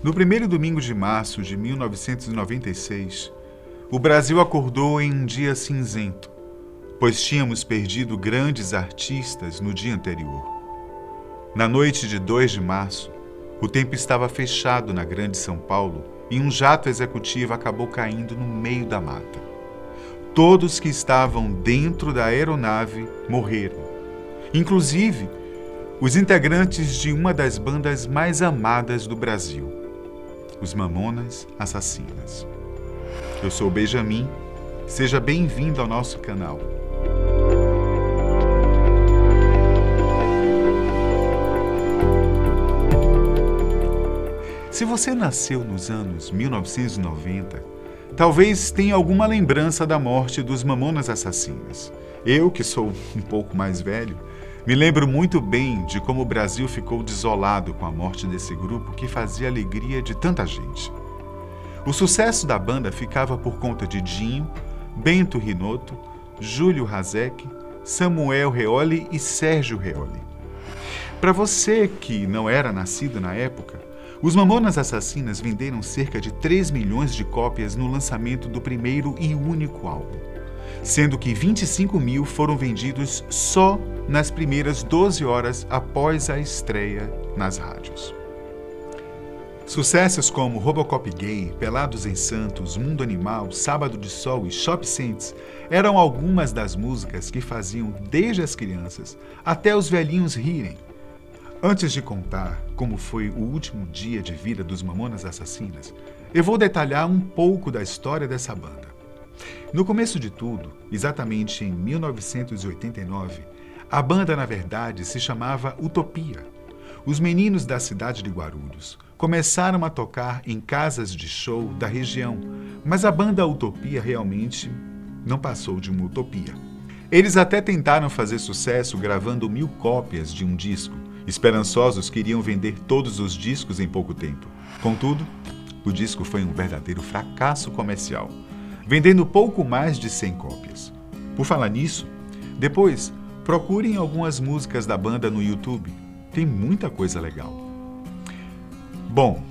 No primeiro domingo de março de 1996, o Brasil acordou em um dia cinzento, pois tínhamos perdido grandes artistas no dia anterior. Na noite de 2 de março, o tempo estava fechado na Grande São Paulo e um jato executivo acabou caindo no meio da mata. Todos que estavam dentro da aeronave morreram, inclusive os integrantes de uma das bandas mais amadas do Brasil, os Mamonas Assassinas. Eu sou o Benjamin, seja bem-vindo ao nosso canal. Se você nasceu nos anos 1990, talvez tenha alguma lembrança da morte dos Mamonas Assassinas. Eu, que sou um pouco mais velho, me lembro muito bem de como o Brasil ficou desolado com a morte desse grupo que fazia a alegria de tanta gente. O sucesso da banda ficava por conta de Dinho, Bento Rinotto, Júlio Hazek, Samuel Reoli e Sérgio Reoli. Para você que não era nascido na época, os Mamonas Assassinas venderam cerca de 3 milhões de cópias no lançamento do primeiro e único álbum, sendo que 25 mil foram vendidos só nas primeiras 12 horas após a estreia nas rádios. Sucessos como Robocop Gay, Pelados em Santos, Mundo Animal, Sábado de Sol e Shop Saints eram algumas das músicas que faziam desde as crianças até os velhinhos rirem. Antes de contar como foi o último dia de vida dos Mamonas Assassinas, eu vou detalhar um pouco da história dessa banda. No começo de tudo, exatamente em 1989, a banda, na verdade, se chamava Utopia. Os meninos da cidade de Guarulhos começaram a tocar em casas de show da região, mas a banda Utopia realmente não passou de uma utopia. Eles até tentaram fazer sucesso gravando 1000 cópias de um disco. Esperançosos queriam vender todos os discos em pouco tempo. Contudo, o disco foi um verdadeiro fracasso comercial, vendendo pouco mais de 100 cópias. Por falar nisso, depois procurem algumas músicas da banda no YouTube. Tem muita coisa legal. Bom,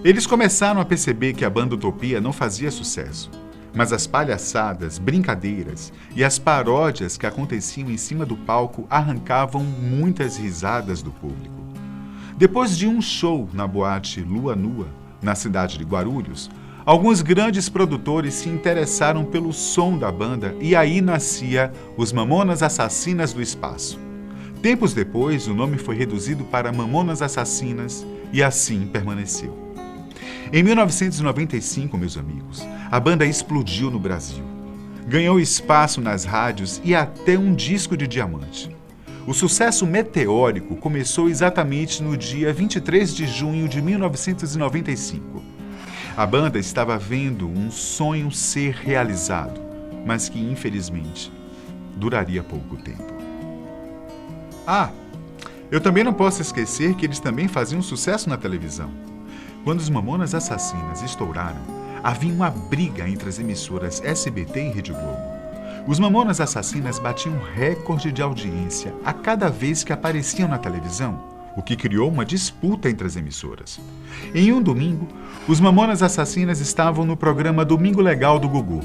eles começaram a perceber que a banda Utopia não fazia sucesso, mas as palhaçadas, brincadeiras e as paródias que aconteciam em cima do palco arrancavam muitas risadas do público. Depois de um show na boate Lua Nua, na cidade de Guarulhos, alguns grandes produtores se interessaram pelo som da banda e aí nascia os Mamonas Assassinas do Espaço. Tempos depois, o nome foi reduzido para Mamonas Assassinas e assim permaneceu. Em 1995, meus amigos, a banda explodiu no Brasil. Ganhou espaço nas rádios e até um disco de diamante. O sucesso meteórico começou exatamente no dia 23 de junho de 1995. A banda estava vendo um sonho ser realizado, mas que, infelizmente, duraria pouco tempo. Eu também não posso esquecer que eles também faziam sucesso na televisão. Quando os Mamonas Assassinas estouraram, havia uma briga entre as emissoras SBT e Rede Globo. Os Mamonas Assassinas batiam recorde de audiência a cada vez que apareciam na televisão, o que criou uma disputa entre as emissoras. Em um domingo, os Mamonas Assassinas estavam no programa Domingo Legal do Gugu.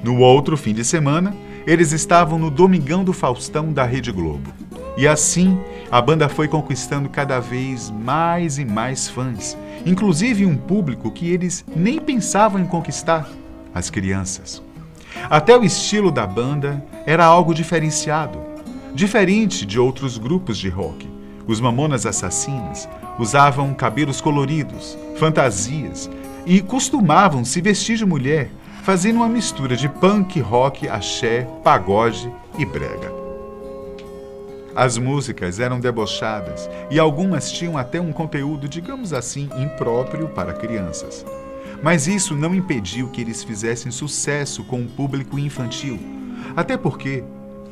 No outro fim de semana, eles estavam no Domingão do Faustão da Rede Globo. E assim, a banda foi conquistando cada vez mais e mais fãs, inclusive um público que eles nem pensavam em conquistar, as crianças. Até o estilo da banda era algo diferenciado, diferente de outros grupos de rock. Os Mamonas Assassinas usavam cabelos coloridos, fantasias e costumavam se vestir de mulher, fazendo uma mistura de punk, rock, axé, pagode e brega. As músicas eram debochadas e algumas tinham até um conteúdo, digamos assim, impróprio para crianças. Mas isso não impediu que eles fizessem sucesso com o público infantil, até porque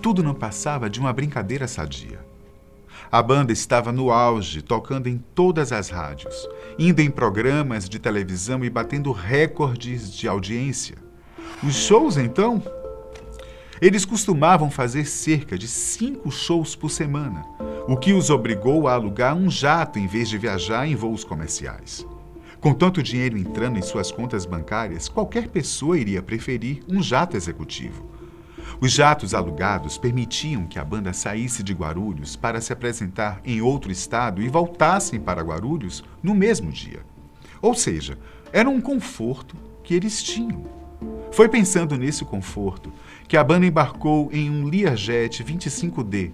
tudo não passava de uma brincadeira sadia. A banda estava no auge, tocando em todas as rádios, indo em programas de televisão e batendo recordes de audiência. Os shows, então? Eles costumavam fazer cerca de 5 shows por semana, o que os obrigou a alugar um jato em vez de viajar em voos comerciais. Com tanto dinheiro entrando em suas contas bancárias, qualquer pessoa iria preferir um jato executivo. Os jatos alugados permitiam que a banda saísse de Guarulhos para se apresentar em outro estado e voltassem para Guarulhos no mesmo dia. Ou seja, era um conforto que eles tinham. Foi pensando nesse conforto que a banda embarcou em um Learjet 25D,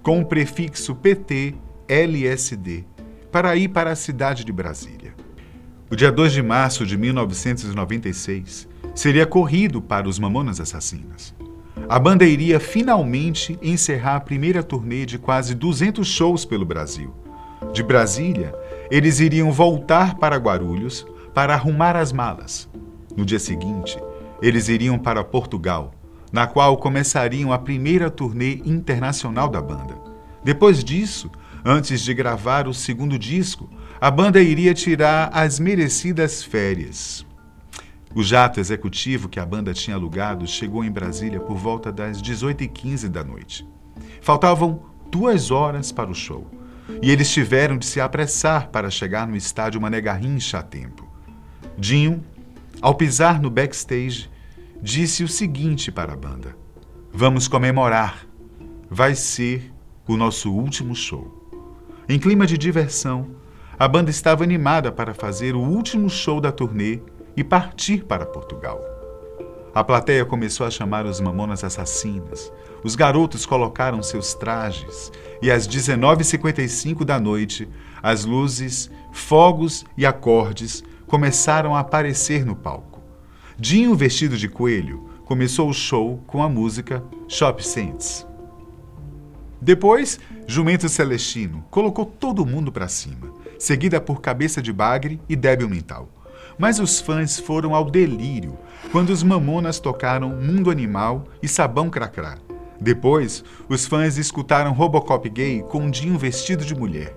com o prefixo PT-LSD, para ir para a cidade de Brasília. O dia 2 de março de 1996 seria corrido para os Mamonas Assassinas. A banda iria finalmente encerrar a primeira turnê de quase 200 shows pelo Brasil. De Brasília, eles iriam voltar para Guarulhos para arrumar as malas. No dia seguinte, eles iriam para Portugal, na qual começariam a primeira turnê internacional da banda. Depois disso, antes de gravar o segundo disco, a banda iria tirar as merecidas férias. O jato executivo que a banda tinha alugado chegou em Brasília por volta das 18h15 da noite. Faltavam 2 horas para o show, e eles tiveram de se apressar para chegar no estádio Mané Garrincha a tempo. Dinho, ao pisar no backstage, disse o seguinte para a banda: "Vamos comemorar. Vai ser o nosso último show." Em clima de diversão, a banda estava animada para fazer o último show da turnê e partir para Portugal. A plateia começou a chamar os Mamonas Assassinas. Os garotos colocaram seus trajes e às 19h55 da noite, as luzes, fogos e acordes começaram a aparecer no palco. Dinho, vestido de coelho, começou o show com a música Shop Saints. Depois, Jumento Celestino colocou todo mundo para cima, seguida por Cabeça de Bagre e Débil Mental. Mas os fãs foram ao delírio quando os Mamonas tocaram Mundo Animal e Sabão Cracrá. Depois, os fãs escutaram Robocop gay com Dinho vestido de mulher.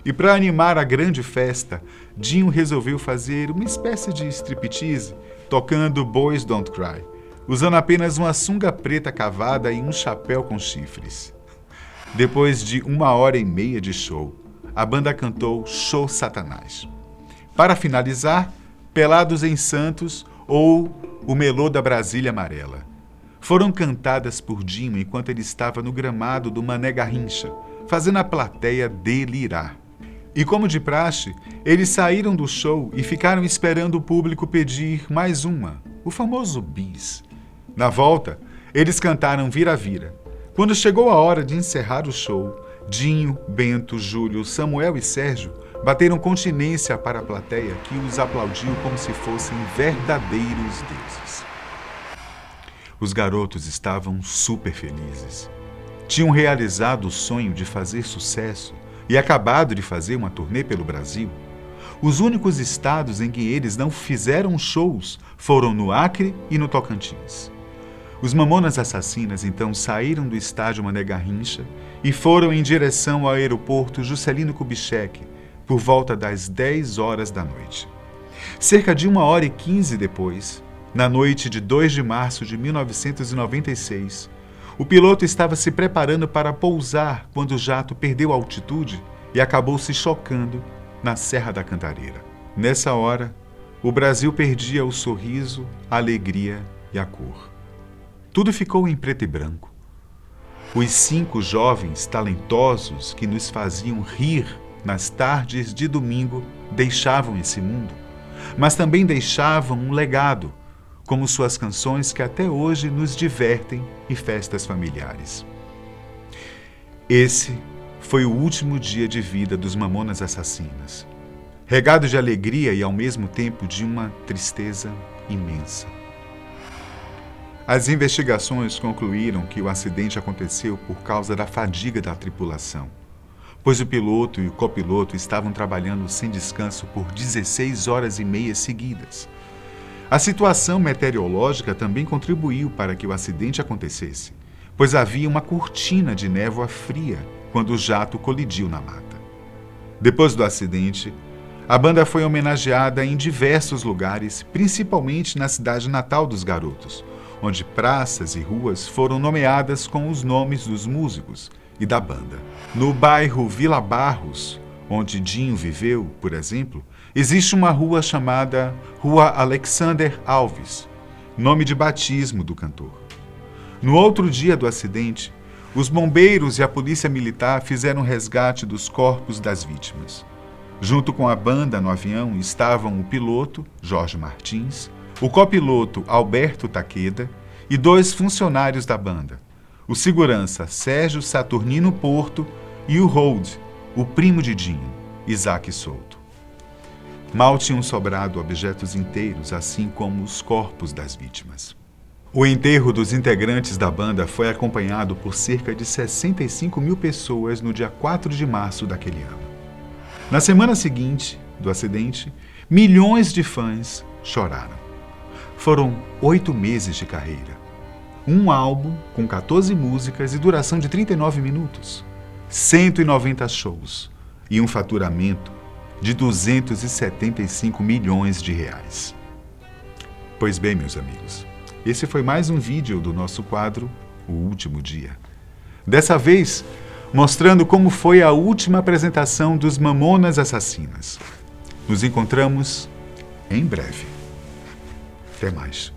E para animar a grande festa, Dinho resolveu fazer uma espécie de striptease, tocando Boys Don't Cry, usando apenas uma sunga preta cavada e um chapéu com chifres. Depois de 1h30 de show, a banda cantou Show Satanás. Para finalizar, Pelados em Santos ou O Melô da Brasília Amarela. Foram cantadas por Dinho enquanto ele estava no gramado do Mané Garrincha, fazendo a plateia delirar. E como de praxe, eles saíram do show e ficaram esperando o público pedir mais uma, o famoso bis. Na volta, eles cantaram Vira-Vira. Quando chegou a hora de encerrar o show, Dinho, Bento, Júlio, Samuel e Sérgio bateram continência para a plateia, que os aplaudiu como se fossem verdadeiros deuses. Os garotos estavam super felizes. Tinham realizado o sonho de fazer sucesso e acabado de fazer uma turnê pelo Brasil. Os únicos estados em que eles não fizeram shows foram no Acre e no Tocantins. Os Mamonas Assassinas então saíram do estádio Mané Garrincha e foram em direção ao aeroporto Juscelino Kubitschek por volta das 10 horas da noite. Cerca de 1h15 depois, na noite de 2 de março de 1996, o piloto estava se preparando para pousar quando o jato perdeu altitude e acabou se chocando na Serra da Cantareira. Nessa hora, o Brasil perdia o sorriso, a alegria e a cor. Tudo ficou em preto e branco. Os 5 jovens talentosos que nos faziam rir nas tardes de domingo deixavam esse mundo, mas também deixavam um legado, como suas canções que até hoje nos divertem em festas familiares. Esse foi o último dia de vida dos Mamonas Assassinas, regado de alegria e ao mesmo tempo de uma tristeza imensa. As investigações concluíram que o acidente aconteceu por causa da fadiga da tripulação, pois o piloto e o copiloto estavam trabalhando sem descanso por 16 horas e meia seguidas. A situação meteorológica também contribuiu para que o acidente acontecesse, pois havia uma cortina de névoa fria quando o jato colidiu na mata. Depois do acidente, a banda foi homenageada em diversos lugares, principalmente na cidade natal dos garotos, onde praças e ruas foram nomeadas com os nomes dos músicos e da banda. No bairro Vila Barros, onde Dinho viveu, por exemplo, existe uma rua chamada Rua Alexander Alves, nome de batismo do cantor. No outro dia do acidente, os bombeiros e a polícia militar fizeram um resgate dos corpos das vítimas. Junto com a banda no avião estavam o piloto, Jorge Martins, o copiloto, Alberto Taqueda, e 2 funcionários da banda, o segurança Sérgio Saturnino Porto e o hold, o primo de Dinho, Isaac Souto. Mal tinham sobrado objetos inteiros, assim como os corpos das vítimas. O enterro dos integrantes da banda foi acompanhado por cerca de 65 mil pessoas no dia 4 de março daquele ano. Na semana seguinte do acidente, milhões de fãs choraram. Foram 8 meses de carreira. Um álbum com 14 músicas e duração de 39 minutos. 190 shows e um faturamento de 275 milhões de reais. Pois bem, meus amigos, esse foi mais um vídeo do nosso quadro O Último Dia. Dessa vez, mostrando como foi a última apresentação dos Mamonas Assassinas. Nos encontramos em breve. Até mais.